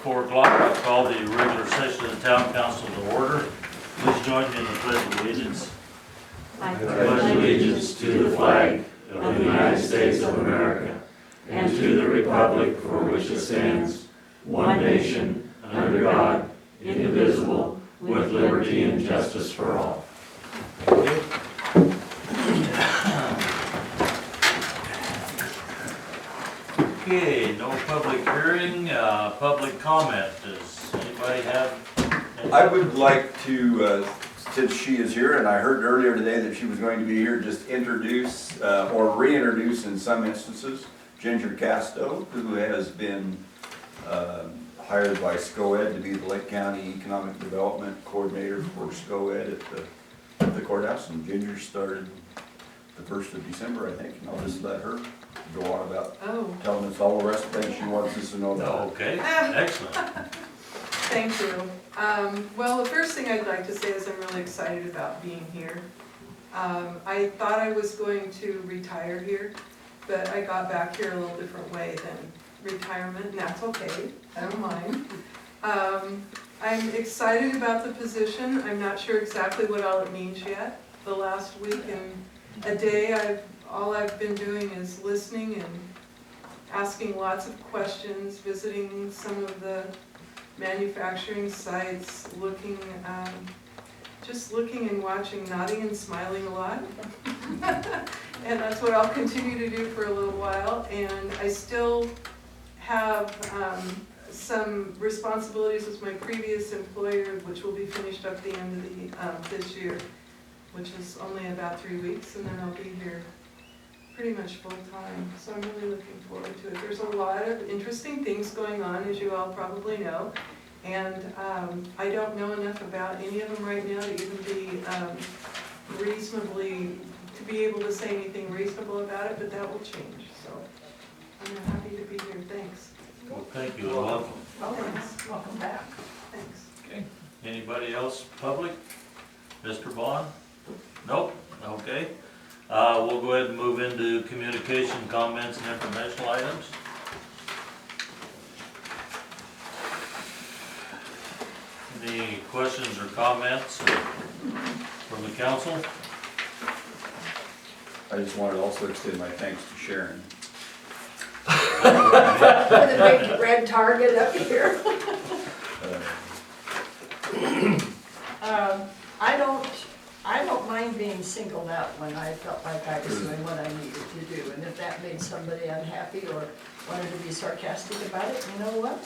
4 o'clock. I call the regular session of the Town Council to order. Please join me in the Pledge of Allegiance. I pledge allegiance to the flag of the United States of America and to the republic for which it stands, one nation, under God, indivisible, with liberty and justice for all. Okay, no public hearing, public comment. Does anybody have? I would like to, since she is here, and I heard earlier today that she was going to be here, just introduce, or reintroduce in some instances, Ginger Casto, who has been hired by SCOED to be the Lake County Economic Development Coordinator for SCOED at the courthouse. And Ginger started the 1st of December, I think, and I'll just let her go on about telling us all the rest of the things she wants us to know about. Okay, excellent. Thank you. Well, the first thing I'd like to say is I'm really excited about being here. I thought I was going to retire here, but I got back here a little different way than retirement, and that's okay. I don't mind. I'm excited about the position. I'm not sure exactly what all it means yet. The last week and a day, all I've been doing is listening and asking lots of questions, visiting some of the manufacturing sites, looking, just looking and watching, nodding and smiling a lot. And that's what I'll continue to do for a little while. And I still have some responsibilities with my previous employer, which will be finished up the end of this year, which is only about 3 weeks, and then I'll be here pretty much full time. So I'm really looking forward to it. There's a lot of interesting things going on, as you all probably know, and I don't know enough about any of them right now to even be to be able to say anything reasonable about it, but that will change. So I'm happy to be here. Thanks. Well, thank you and welcome. Thanks. Welcome back. Thanks. Okay. Anybody else, public? Mr. Bond? Nope, okay. We'll go ahead and move into communication, comments, and informational items. Any questions or comments from the council? I just wanted to also extend my thanks to Sharon. For the big red target up here. I don't mind being singled out when I felt like I was doing what I needed to do. And if that made somebody unhappy or wanted to be sarcastic about it, you know what?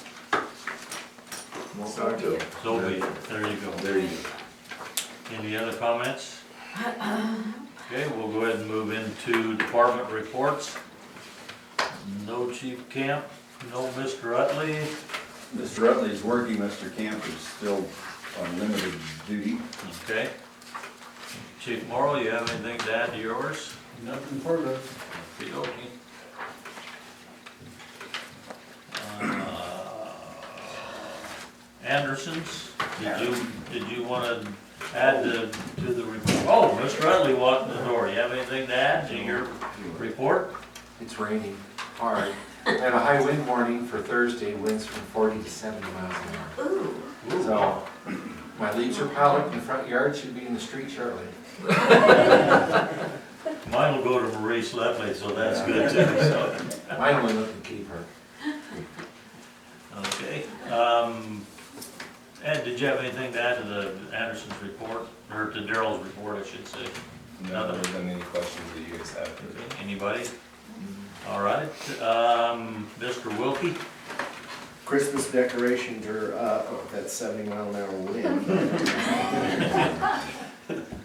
So be it. So be it. There you go. There you go. Any other comments? Okay, we'll go ahead and move into department reports. No Chief Camp, no Mr. Utley. Mr. Utley is working, Mr. Camp is still on limited duty. Okay. Chief Morrow, you have anything to add to yours? Nothing further. Okey-dokey. Anderson's, did you want to add to the report? Oh, Mr. Utley walked in the door. You have anything to add to your report? It's raining hard. I have a high wind warning for Thursday, winds from 40 to 70 miles an hour. Ooh. So my leaves are piled up in the front yard, should be in the street shortly. Mine will go to Maurice Lepley, so that's good too. So. Mine only look to keep her. Okay. Ed, did you have anything to add to the Anderson's report, or to Daryl's report, I should say? No, other than any questions that you guys have. Okay. Anybody? All right. Mr. Wilkie? Christmas decorations are up, that's 70-mile-an-hour wind.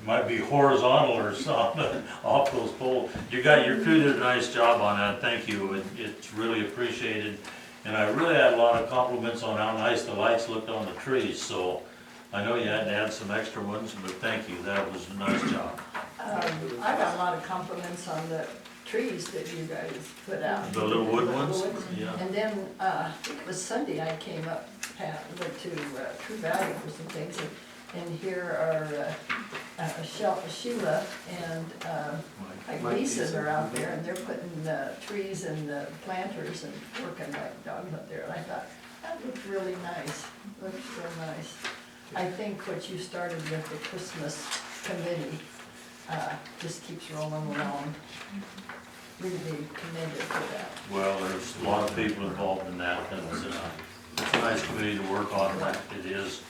Might be horizontal or something off those poles. Your crew did a nice job on that. Thank you. It's really appreciated. And I really had a lot of compliments on how nice the lights looked on the trees. So I know you had to add some extra ones, but thank you. That was a nice job. I got a lot of compliments on the trees that you guys put out. The little wood ones? Yeah. And then, I think it was Sunday, I came up, went to True Value for some things, and here are Sheila and Mike Beeson are out there, and they're putting trees and planters and working like dogs up there. And I thought, That looked really nice, looked real nice. I think what you started with the Christmas committee, just keeps rolling along. Really commended for that. Well, there's a lot of people involved in that, and it's a nice committee to work on, that it is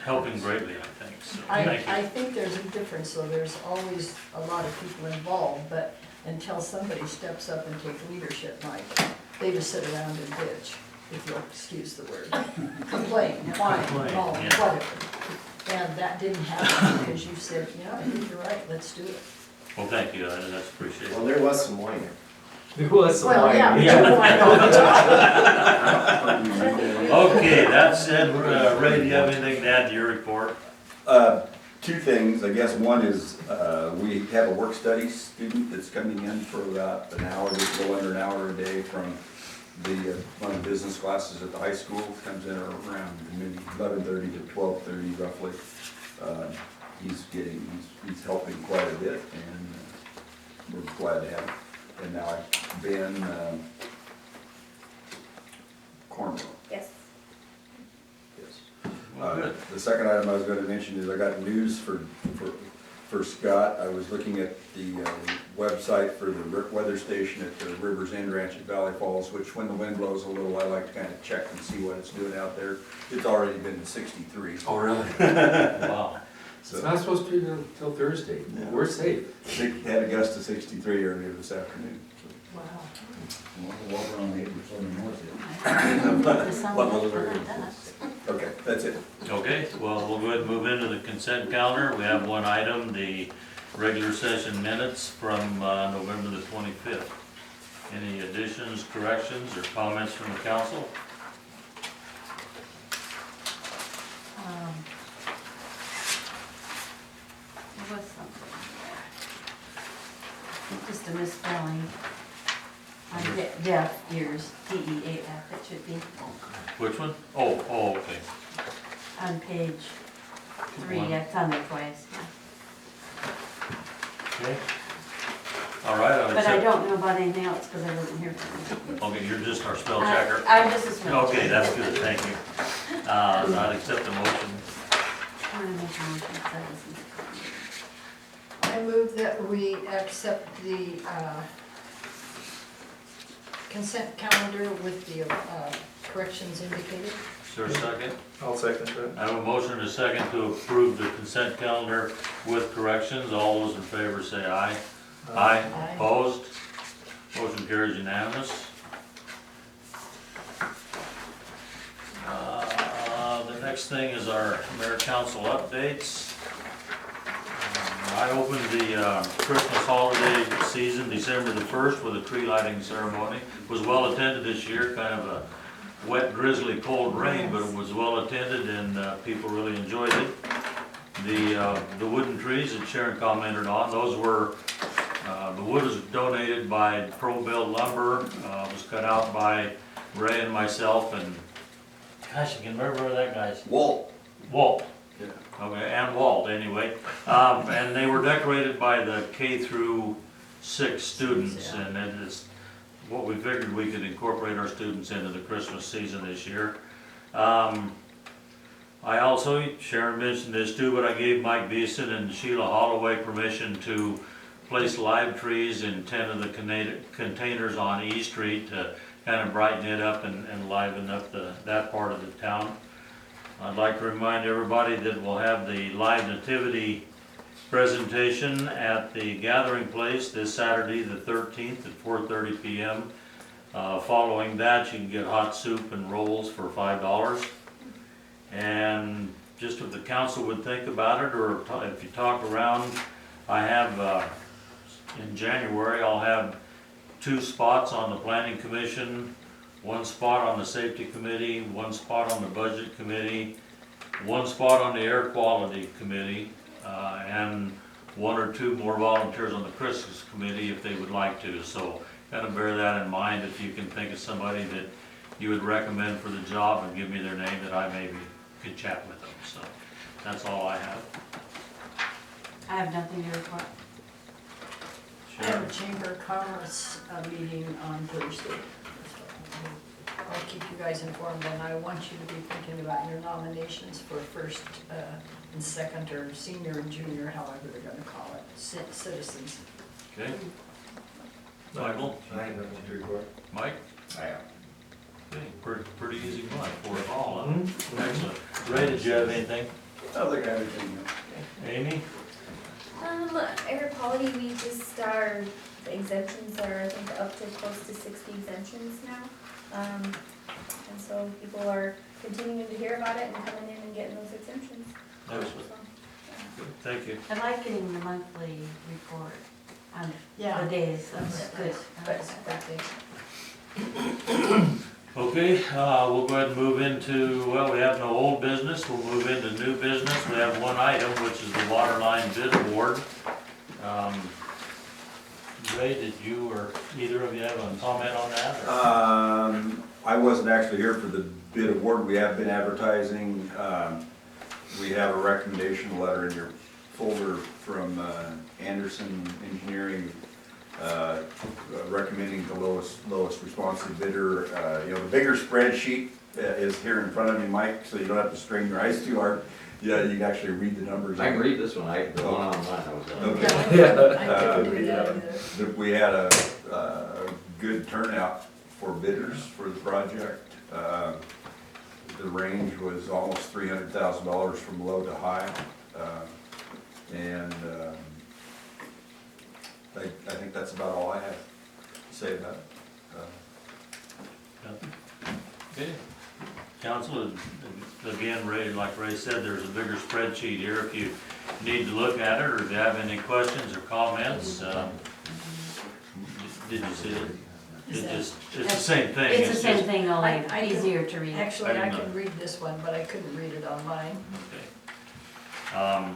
helping greatly, I think, so, thank I you. think there's a difference, so there's always a lot of people involved, but until somebody steps up and takes leadership, Mike, they just sit around and bitch, if you'll excuse the word. Complain, whine, Complain, moan, yeah. whatever. And that didn't happen because you said, yeah, I think you're right, let's do it. Well, thank you, that's appreciated. Well, there was some whining. There was some Well, yeah, whining. we don't whine all the time. Okay, that said, Ray, do you have anything to add to your report? Two things, I guess. One is, we have a work study student that's coming in for about an hour, just a little under an hour a day from one of the business classes at the high school. Comes in around maybe 11:30 to 12:30 roughly. He's helping quite a bit, and we're glad to have him. And now Ben Cornwell. Yes. Yes. Well, good. The second item I was going to mention is I got news for Scott. I was looking at the website for the weather station at the River's End Ranch at Valley Falls, which when the wind blows a little, I like to kind of check and see what it's doing out there. It's already been 63. Oh, really? Wow. It's not supposed to be until Thursday. Yeah. We're safe. They had a gust of 63 earlier this afternoon. Wow. Okay, that's it. Okay, well, we'll go ahead and move into the consent calendar. We have one item, the regular session minutes from November the 25th. Any additions, corrections, or comments from the council? There was something there. Just a misspelling. On deaf ears, DEAF, it should be, Which one? Oh, okay. on page 3, it's on there twice. Okay. All right, I'll But I accept. don't know about anything else because I wasn't here for it. Okay, you're just our spell checker. I'm just a spell checker. Okay, that's good, thank you. I'll accept the motion. I'm gonna make a motion, 'cause I wasn't. I move that we accept the consent calendar with the corrections indicated. Is there a second? I'll second that. I have a motion and a second to approve the consent calendar with corrections. All those in favor say aye. Aye. Aye. Opposed? Motion carries unanimous. The next thing is our mayor council updates. I opened the Christmas holiday season December the 1st with a tree lighting ceremony. It was well attended this year, kind of a wet, drizzly, cold rain, but it was well attended and people really enjoyed it. The wooden trees that Sharon commented on, those were, the wood was donated by Pro-Build Lumber, was cut out by Ray and myself, and gosh, I can remember that guy's. Walt. Yeah. Okay, and Walt, anyway. And they were decorated by the K through 6 students, Yeah. and it is what we figured we could incorporate our students into the Christmas season this year. I also, Sharon mentioned this too, but I gave Mike Beeson and Sheila Holloway permission to place live trees in 10 of the containers on E Street to kind of brighten it up and liven up that part of the town. I'd like to remind everybody that we'll have the live nativity presentation at the Gathering Place this Saturday, the 13th at 4:30 p.m. Following that, you can get hot soup and rolls for $5. And just if the council would think about it, or if you talk around, I have, in January, I'll have 2 spots on the Planning Commission, 1 spot on the Safety Committee, 1 spot on the Budget Committee, 1 spot on the Air Quality Committee, and 1 or 2 more volunteers on the Christmas Committee if they would like to. So kind of bear that in mind if you can think of somebody that you would recommend for the job and give me their name, that I maybe could chat with them. So that's all I have. I have nothing to report. I have a Chamber of Commerce meeting on Thursday. I'll keep you guys informed, and I want you to be thinking about your nominations for first and second, or senior and junior, however they're gonna call it, citizens. Okay. Michael? I have nothing to report. Mike? I am. Okay, pretty easy one for it all, huh? Excellent. Ray, did you have anything? I don't think I have anything. Amy? Air quality, we just our exemptions are, I think, up to close to 60 exemptions now. And so people are continuing to hear about it and coming in and getting those exemptions. Excellent. So, Thank you. I like getting the monthly report on Yeah. the days, that's good. But that day. Okay, we'll go ahead and move into, well, we have no old business, we'll move into new business. We have one item, which is the water line bid award. Ray, did you or either of you have a comment on that? or- I wasn't actually here for the bid award. We have been advertising. We have a recommendation letter in your folder from Anderson Engineering, recommending the lowest responsive bidder. You know, the bigger spreadsheet is here in front of me, Mike, so you don't have to strain your eyes too hard. Yeah, you can actually read the numbers. I can read this one, the one online I was on. Okay. I couldn't do that either. We had a good turnout for bidders for the project. The range was almost $300,000 from low to high. And I think that's about all I have to say about it. Okay. Council, again, Ray, like Ray said, there's a bigger spreadsheet here if you need to look at it, or if you have any questions or comments. Did you see it? It's the same thing. It's the same just- thing, only I can- easier to read. Actually, I I didn't can read this one, but I couldn't read it on mine. Okay.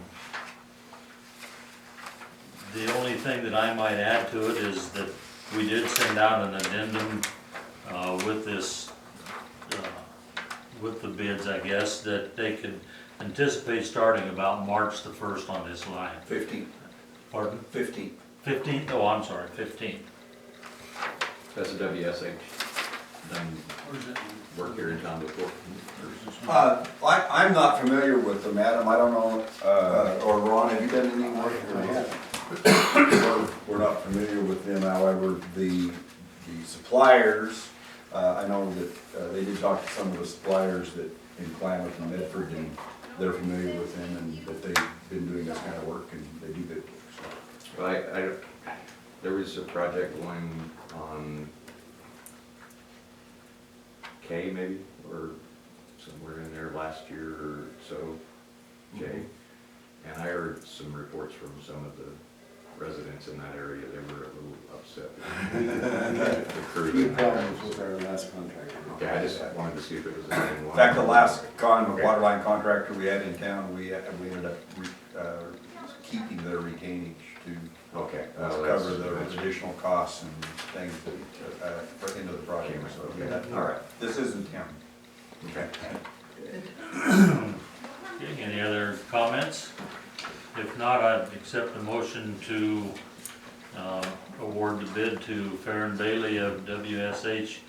The only thing that I might add to it is that we did send out an addendum with this, with the bids, I guess, that they could anticipate starting about March the 1st on this line. 15th. Pardon? 15th. 15th? Oh, I'm sorry, 15th. That's a WSH, done work here in town before. I'm not familiar with them, Adam. I don't know, or Ron, have you done any work? We're not familiar with them, however, the suppliers, I know that they did talk to some of the suppliers that in Klamath and Medford, and they're familiar with them, and that they've been doing this kind of work, and they do good work. Well, there was a project going on K maybe, or somewhere in there last year or so, Jay. And I heard some reports from some of the residents in that area, they were a little upset. The crew. Few problems with our last contract. Yeah, I just wanted to see if it was the same one. In fact, the last water line contractor we had in town, we ended up keeping their retainage to Okay. cover the additional costs and things that, into the project, so, yeah, all right, this isn't him. Okay. Okay, any other comments? If not, I'd accept the motion to award the bid to Fair and Bailey of WSH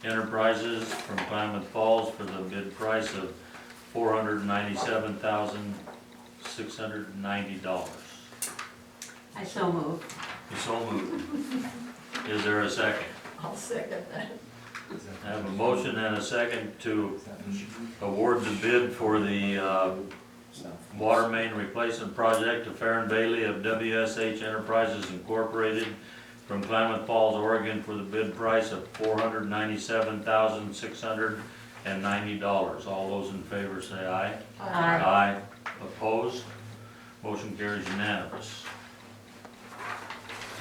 Enterprises from Klamath Falls for the bid price of $497,690. I so move. You so moved. Is there a second? I'll second that. I have a motion and a second to award the bid for the water main replacement project to Fair and Bailey of WSH Enterprises Incorporated from Klamath Falls, Oregon for the bid price of $497,690. All those in favor say aye. Aye. Aye. Opposed? Motion carries unanimous.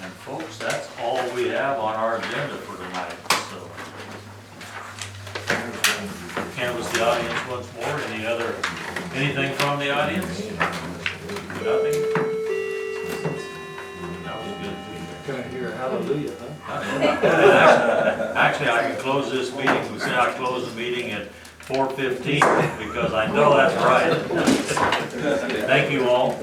And folks, that's all we have on our agenda for tonight, so. Canvass the audience once more. Anything from the audience? Nothing? That was good. Can I hear a hallelujah, huh? Actually, I can close this meeting, we say I close the meeting at 4:15, because I know that's right. Thank you all.